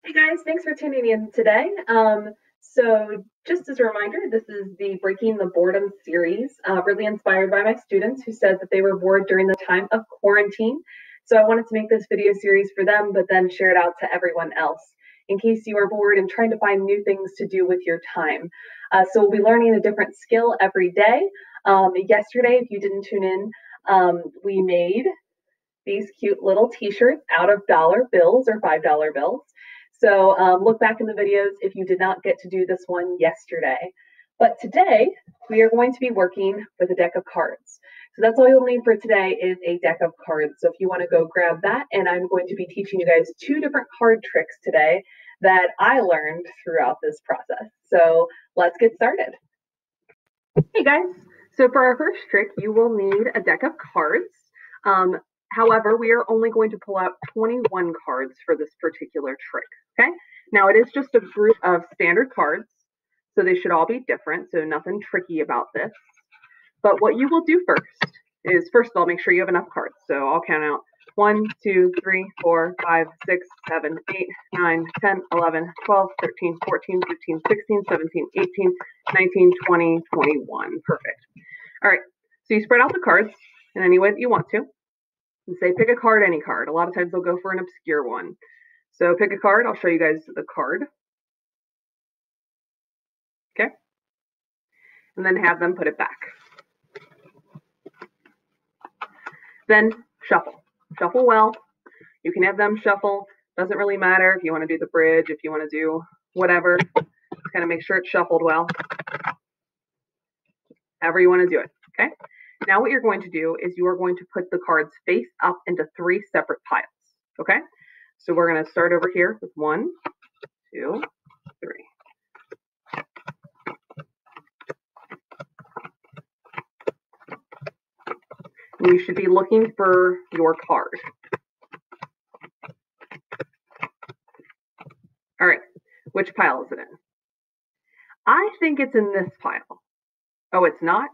Hey guys, thanks for tuning in today. So just as a reminder, this is the Breaking the Boredom series, really inspired by my students who said that they were bored during the time of quarantine. So I wanted to make this video series for them, but then share it out to everyone else in case you are bored and trying to find new things to do with your time. So we'll be learning a different skill every day. Yesterday, if you didn't tune in, we made these cute little t-shirts out of dollar bills or $5 bills. So look back in the videos if you did not get to do this one yesterday. But today we are going to be working with a deck of cards. So that's all you'll need for today is a deck of cards. So if you want to go grab that, and I'm going to be teaching you guys two different card tricks today that I learned throughout this process. So let's get started. Hey guys, so for our first trick, you will need a deck of cards. However, we are only going to pull out 21 cards for this particular trick, okay? Now, it is just a group of standard cards, so they should all be different, so nothing tricky about this. But what you will do first is, first of all, make sure you have enough cards. So I'll count out 1, 2, 3, 4, 5, 6, 7, 8, 9, 10, 11, 12, 13, 14, 15, 16, 17, 18, 19, 20, 21. Perfect. All right, so you spread out the cards in any way that you want to. And say pick a card, any card. A lot of times they'll go for an obscure one. So pick a card. I'll show you guys the card. Okay. And then have them put it back. Then shuffle. Shuffle well. You can have them shuffle. Doesn't really matter if you want to do the bridge, if you want to do whatever. Just kind of make sure it's shuffled well. However you want to do it. Okay. Now what you're going to do is you are going to put the cards face up into 3 separate piles, okay? So we're going to start over here with 1, 2, 3. And you should be looking for your card. All right, which pile is it in? I think it's in this pile. Oh, it's not?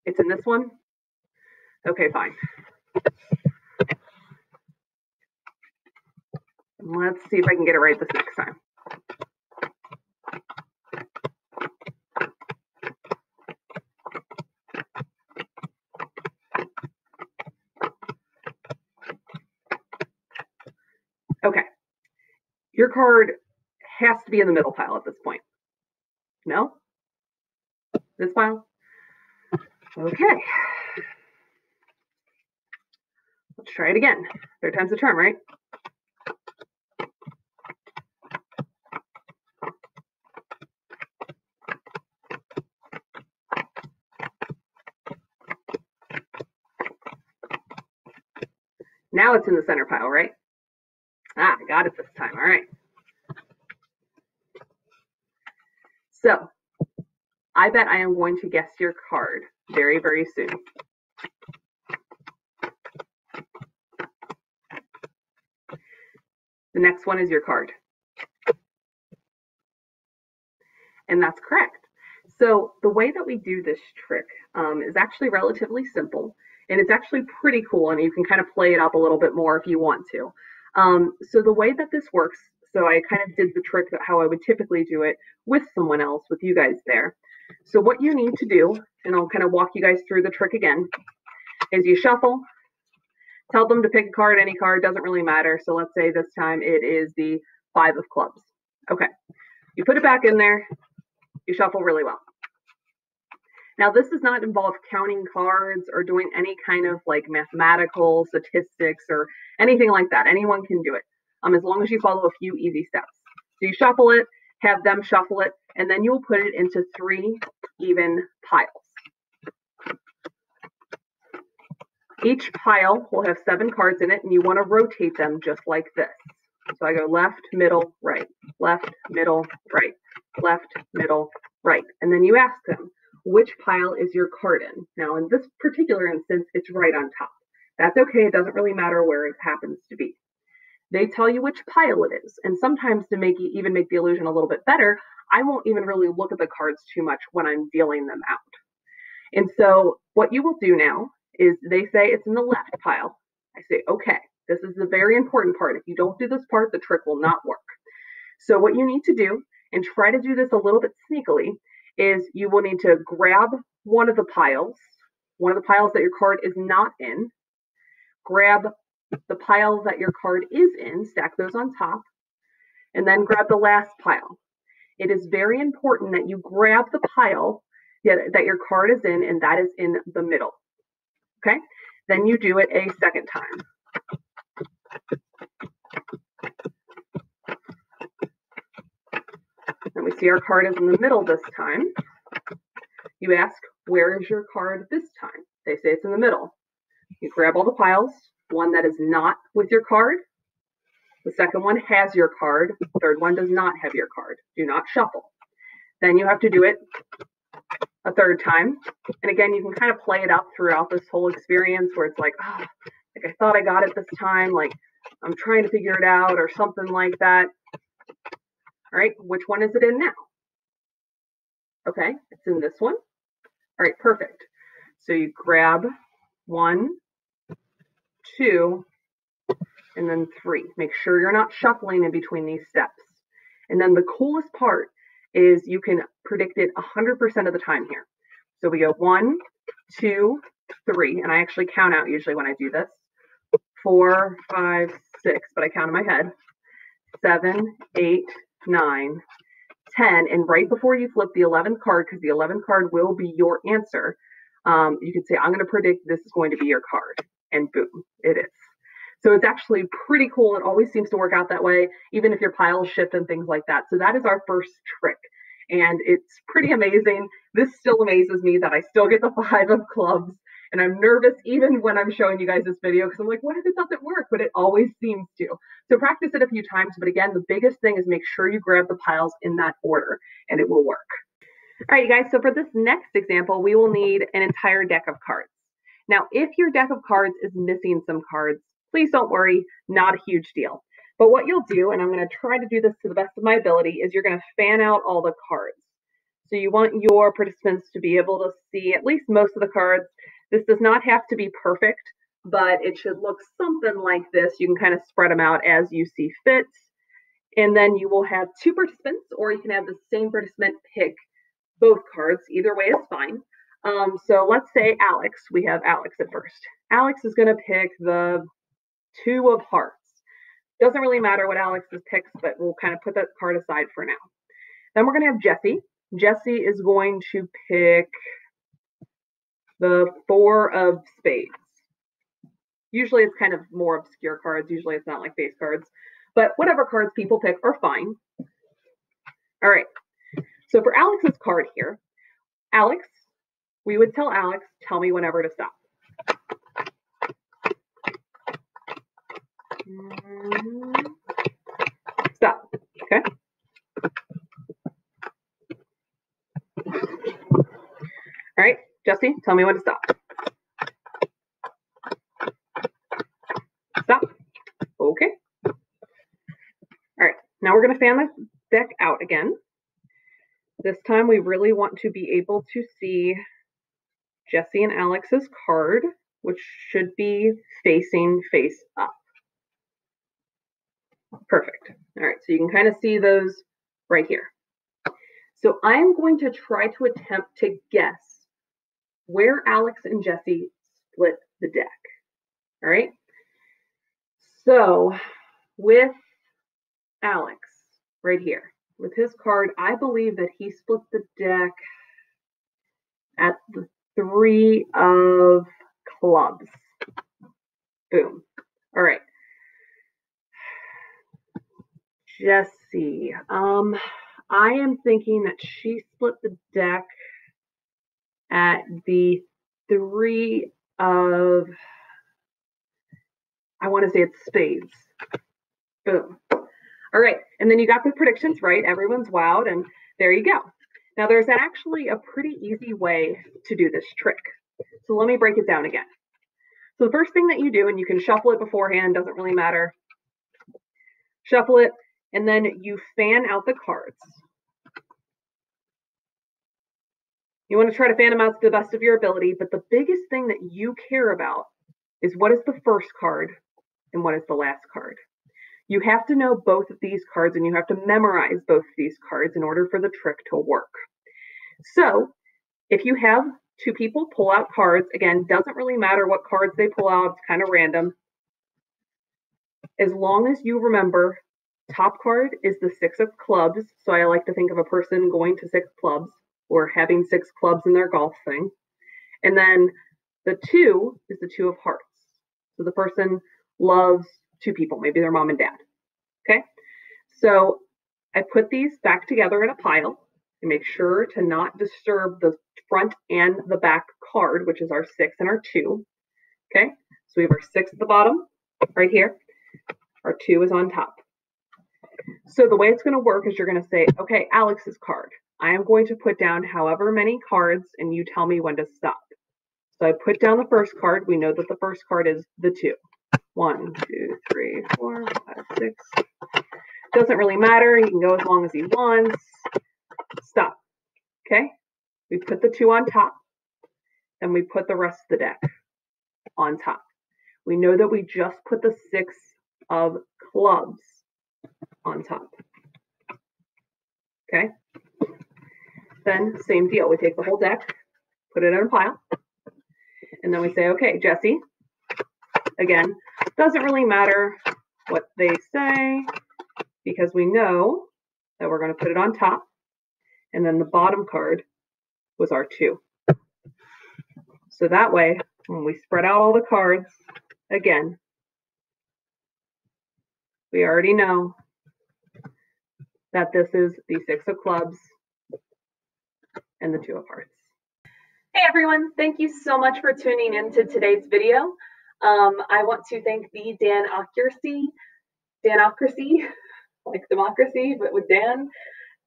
It's in this one? Okay, fine. Let's see if I can get it right this next time. Okay. Your card has to be in the middle pile at this point. No? This pile? Okay. Let's try it again. Third time's the charm, right? Now it's in the center pile, right? Ah, I got it this time. All right. So, I bet I am going to guess your card very, very soon. The next one is your card. And that's correct. So the way that we do this trick is actually relatively simple, and it's actually pretty cool, and you can kind of play it up a little bit more if you want to. So the way that this works, so I kind of did the trick how I would typically do it with someone else, with you guys there. So what you need to do, and I'll kind of walk you guys through the trick again, is you shuffle, tell them to pick a card, any card, doesn't really matter. So let's say this time it is the 5 of clubs. Okay, you put it back in there, you shuffle really well. Now, this does not involve counting cards or doing any kind of like mathematical statistics or anything like that. Anyone can do it, as long as you follow a few easy steps. So you shuffle it, have them shuffle it, and then you'll put it into 3 even piles. Each pile will have 7 cards in it, and you want to rotate them just like this. So I go left, middle, right, left, middle, right, left, middle, right. And then you ask them, which pile is your card in? Now, in this particular instance, it's right on top. That's okay. It doesn't really matter where it happens to be. They tell you which pile it is. And sometimes to even make the illusion a little bit better, I won't even really look at the cards too much when I'm dealing them out. And so what you will do now is they say it's in the left pile. I say, okay, this is the very important part. If you don't do this part, the trick will not work. So what you need to do, and try to do this a little bit sneakily, is you will need to grab one of the piles that your card is not in, grab the pile that your card is in, stack those on top, and then grab the last pile. It is very important that you grab the pile that your card is in, and that is in the middle. Okay? Then you do it a second time. And we see our card is in the middle this time. You ask, where is your card this time? They say it's in the middle. You grab all the piles, one that is not with your card. The second one has your card. The third one does not have your card. Do not shuffle. Then you have to do it a third time. And again, you can kind of play it up throughout this whole experience where it's like, oh, like I thought I got it this time. Like I'm trying to figure it out or something like that. All right, which one is it in now? Okay, it's in this one. All right, perfect. So you grab 1, 2, and then 3. Make sure you're not shuffling in between these steps. And then the coolest part is you can predict it 100% of the time here. So we go 1, 2, 3, and I actually count out usually when I do this. 4, 5, 6, but I count in my head. 7, 8, 9, 10, and right before you flip the 11th card, because the 11th card will be your answer, you can say, I'm going to predict this is going to be your card, and boom, it is. So it's actually pretty cool. It always seems to work out that way, even if your piles shift and things like that. So that is our first trick, and it's pretty amazing. This still amazes me that I still get the 5 of clubs, and I'm nervous even when I'm showing you guys this video because I'm like, what if it doesn't work? But it always seems to. So practice it a few times. But again, the biggest thing is make sure you grab the piles in that order, and it will work. All right, you guys. So for this next example, we will need an entire deck of cards. Now, if your deck of cards is missing some cards, please don't worry, not a huge deal. But what you'll do, and I'm going to try to do this to the best of my ability, is you're going to fan out all the cards. So you want your participants to be able to see at least most of the cards. This does not have to be perfect, but it should look something like this. You can kind of spread them out as you see fit. And then you will have 2 participants, or you can have the same participant pick both cards. Either way is fine. So let's say Alex, we have Alex at first. Alex is going to pick the 2 of hearts. Doesn't really matter what Alex picks, but we'll kind of put that card aside for now. Then we're going to have Jesse. Jesse is going to pick the 4 of spades. Usually it's kind of more obscure cards. Usually it's not like base cards. But whatever cards people pick are fine. All right. So for Alex's card here, Alex, we would tell Alex, tell me whenever to stop. Stop. Okay. All right, Jesse, tell me when to stop. Stop. Okay. All right, now we're going to fan the deck out again. This time we really want to be able to see Jesse and Alex's card, which should be facing face up. Perfect. All right, so you can kind of see those right here. So I'm going to try to attempt to guess where Alex and Jesse split the deck. All right. So with Alex right here, with his card, I believe that he split the deck at the 3 of clubs. Boom. All right. Jesse, I am thinking that she split the deck at the 3 of, I want to say it's spades. Boom. All right, and then you got the predictions right. Everyone's wowed, and there you go. Now there's actually a pretty easy way to do this trick. So let me break it down again. So the first thing that you do, and you can shuffle it beforehand, doesn't really matter. Shuffle it, and then you fan out the cards. You want to try to fan them out to the best of your ability, but the biggest thing that you care about is what is the first card and what is the last card. You have to know both of these cards and you have to memorize both of these cards in order for the trick to work. So if you have two people pull out cards, again, doesn't really matter what cards they pull out, it's kind of random. As long as you remember, top card is the 6 of clubs. So I like to think of a person going to 6 clubs or having 6 clubs in their golf thing. And then the 2 is the 2 of hearts. So the person loves 2 people, maybe their mom and dad. Okay. So I put these back together in a pile and make sure to not disturb the front and the back card, which is our 6 and our 2. Okay. So we have our 6 at the bottom right here. Our 2 is on top. So the way it's going to work is you're going to say, okay, Alex's card. I am going to put down however many cards and you tell me when to stop. So I put down the first card. We know that the first card is the 2. 1, 2, 3, 4, 5, 6. Doesn't really matter. He can go as long as he wants. Stop. Okay. We put the 2 on top and we put the rest of the deck on top. We know that we just put the 6 of clubs on top. Okay. Then same deal. We take the whole deck, put it in a pile, and then we say, okay, Jesse, again, doesn't really matter what they say because we know that we're going to put it on top, and then the bottom card was our 2. So that way, when we spread out all the cards, again, we already know that this is the 6 of clubs and the 2 of hearts. Hey everyone, thank you so much for tuning in to today's video. I want to thank the Danocracy, like democracy, but with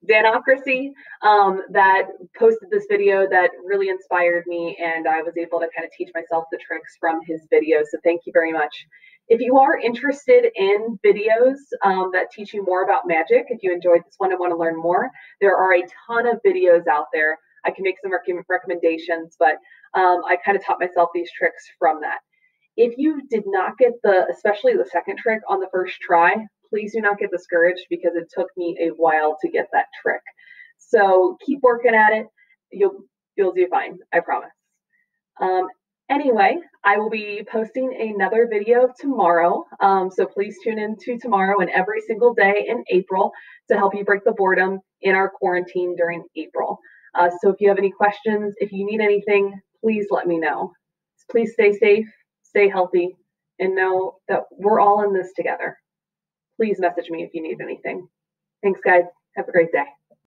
Danocracy, that posted this video that really inspired me, and I was able to kind of teach myself the tricks from his video. So thank you very much. If you are interested in videos that teach you more about magic, if you enjoyed this one and want to learn more, there are a ton of videos out there. I can make some recommendations, but I kind of taught myself these tricks from that. If you did not get especially the second trick on the first try, please do not get discouraged because it took me a while to get that trick. So keep working at it. You'll do fine, I promise. Anyway, I will be posting another video tomorrow. So please tune in to tomorrow and every single day in April to help you break the boredom in our quarantine during April. So if you have any questions, if you need anything, please let me know. Please stay safe, stay healthy, and know that we're all in this together. Please message me if you need anything. Thanks, guys. Have a great day.